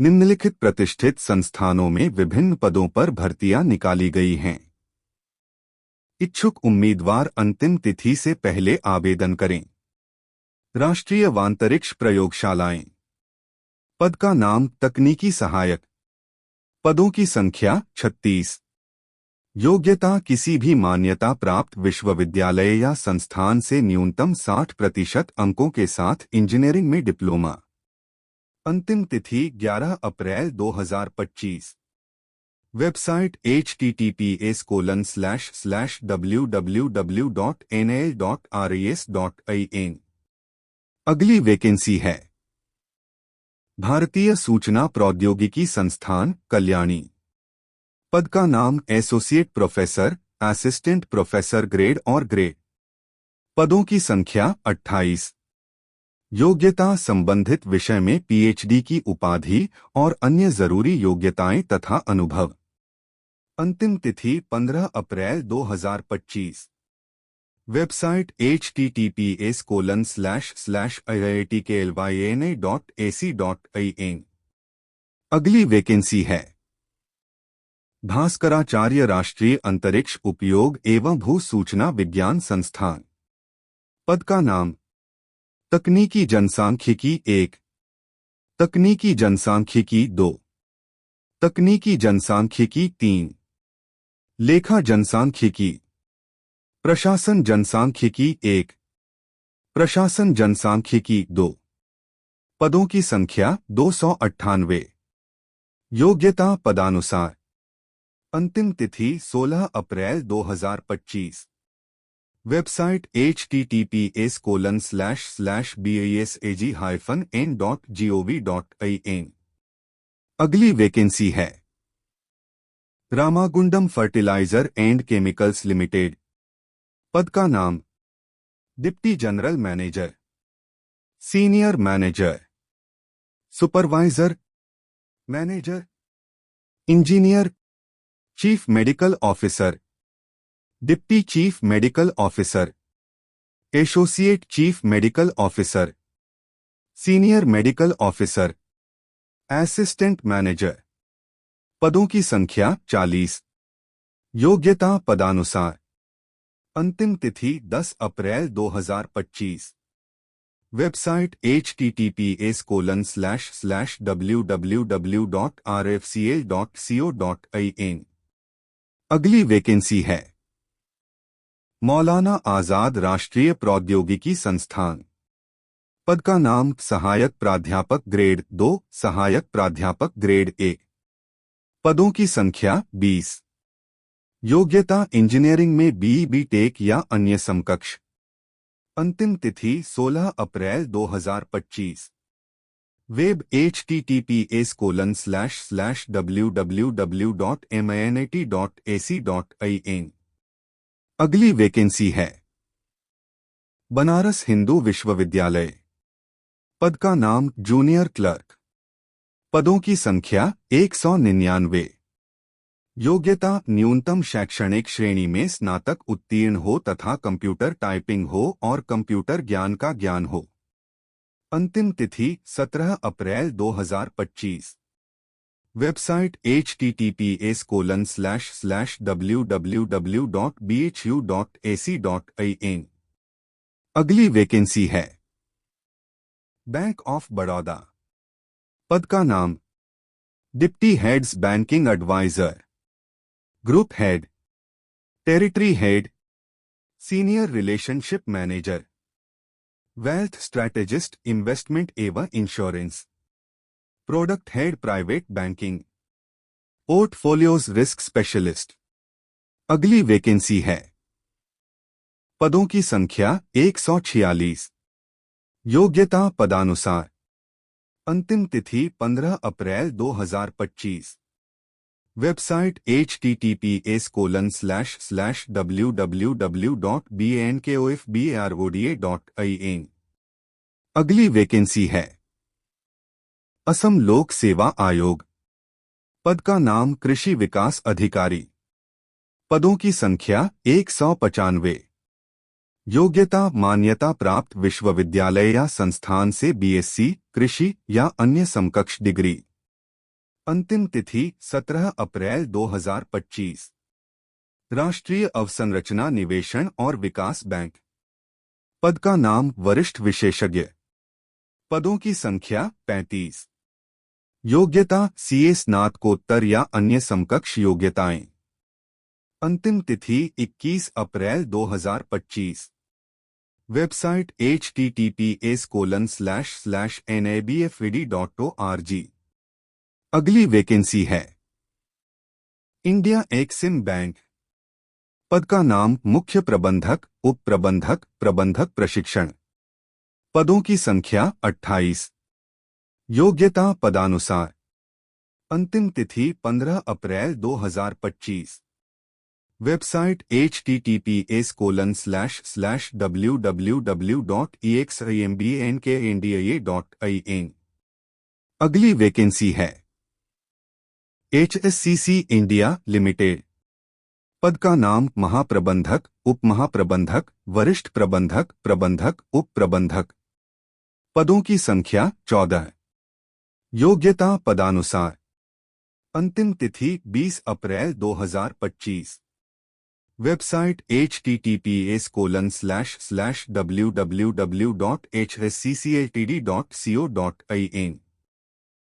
निम्नलिखित प्रतिष्ठित संस्थानों में विभिन्न पदों पर भर्तियां निकाली गई हैं। इच्छुक उम्मीदवार अंतिम तिथि से पहले आवेदन करें। राष्ट्रीय वांतरिक्ष प्रयोगशालाएं। पद का नाम तकनीकी सहायक। पदों की संख्या 36। योग्यता किसी भी मान्यता प्राप्त विश्वविद्यालय या संस्थान से न्यूनतम 60% अंकों के साथ इंजीनियरिंग में डिप्लोमा। अंतिम तिथि 11 अप्रैल 2025। Website https://www.nal.res.in। अगली वैकेंसी है भारतीय सूचना प्रौद्योगिकी संस्थान कल्याणी। पद का नाम associate professor, assistant professor grade और ग्रेड। पदों की संख्या 28। योग्यता संबंधित विषय में पीएचडी की उपाधि और अन्य जरूरी योग्यताएं तथा अनुभव। अंतिम तिथि 15 अप्रैल 2025। Website https://iitklyna.ac.in। अगली वैकेंसी है भास्कराचार्य राष्ट्रीय अंतरिक्ष उपयोग एवं भू सूचना विज्ञान संस्थान। पद का नाम तकनीकी जनसांख्यिकी 1, तकनीकी जनसांख्यिकी 2, तकनीकी जनसांख्यिकी 3, लेखा जनसांख्यिकी, प्रशासन जनसांख्यिकी 1, प्रशासन जनसांख्यिकी 2। पदों की संख्या 298। योग्यता पदानुसार। अंतिम तिथि 16 अप्रैल 2025। Website https://basag-n.gov.in। अगली वैकेंसी है Ramagundam Fertilizer and Chemicals Limited. पद का नाम deputy general manager, senior manager, supervisor, manager, engineer, chief medical officer, deputy chief medical officer, associate chief medical officer, senior medical officer, assistant manager. पदों की संख्या 40। योग्यता पदानुसार। अंतिम तिथि 10 अप्रैल 2025। Website https://www.rfcl.co.in। अगली वैकेंसी है मौलाना आजाद राष्ट्रीय प्रौद्योगिकी संस्थान। पद का नाम सहायक प्राध्यापक ग्रेड 2, सहायक प्राध्यापक ग्रेड 1। पदों की संख्या 20। योग्यता इंजीनियरिंग में बीई टेक या अन्य समकक्ष। अंतिम तिथि 16 अप्रैल 2025। Web https://www.manat.ac.in। अगली वैकेंसी है बनारस हिंदू विश्वविद्यालय। पद का नाम जूनियर क्लर्क। पदों की संख्या 199। योग्यता न्यूनतम शैक्षणिक श्रेणी में स्नातक उत्तीर्ण हो तथा कंप्यूटर टाइपिंग हो और कंप्यूटर ज्ञान का ज्ञान हो। अंतिम तिथि 17 अप्रैल 2025। Website https://www.bhu.ac.in। अगली वैकेंसी है बैंक ऑफ बड़ौदा। पद का नाम deputy heads banking adviser, group head, territory head, senior relationship manager, wealth strategist investment एवं insurance, product head private banking, portfolios risk specialist. अगली वैकेंसी है पदों की संख्या 146। योग्यता पदानुसार। अंतिम तिथि 15 अप्रैल 2025। Website https://www.bnkofbaroda.in। अगली वैकेंसी है असम लोक सेवा आयोग। पद का नाम कृषि विकास अधिकारी। पदों की संख्या 195। योग्यता मान्यता प्राप्त विश्वविद्यालय या संस्थान से बीएससी कृषि या अन्य समकक्ष डिग्री। अंतिम तिथि 17 अप्रैल 2025। राष्ट्रीय अवसंरचना निवेशन और विकास बैंक। पद का नाम वरिष्ठ विशेषज्ञ। पदों की संख्या 35। योग्यता सीए स्नातकोत्तर या अन्य समकक्ष योग्यताएं। अंतिम तिथि 21 अप्रैल 2025। Website https://nabfid.org। अगली वैकेंसी है इंडिया एक्सिम बैंक। पद का नाम मुख्य प्रबंधक, उप प्रबंधक, प्रबंधक प्रशिक्षण। पदों की संख्या 28। योग्यता पदानुसार। अंतिम तिथि 15 अप्रैल 2025। Website https://www.eximbankia.in। अगली वैकेंसी है HSCC इंडिया लिमिटेड। पद का नाम महाप्रबंधक, उप महाप्रबंधक, वरिष्ठ प्रबंधक, प्रबंधक, उप प्रबंधक। पदों की संख्या 14। योग्यता पदानुसार। अंतिम तिथि 20 अप्रैल 2025। Website https://www.hsccltd.co.in।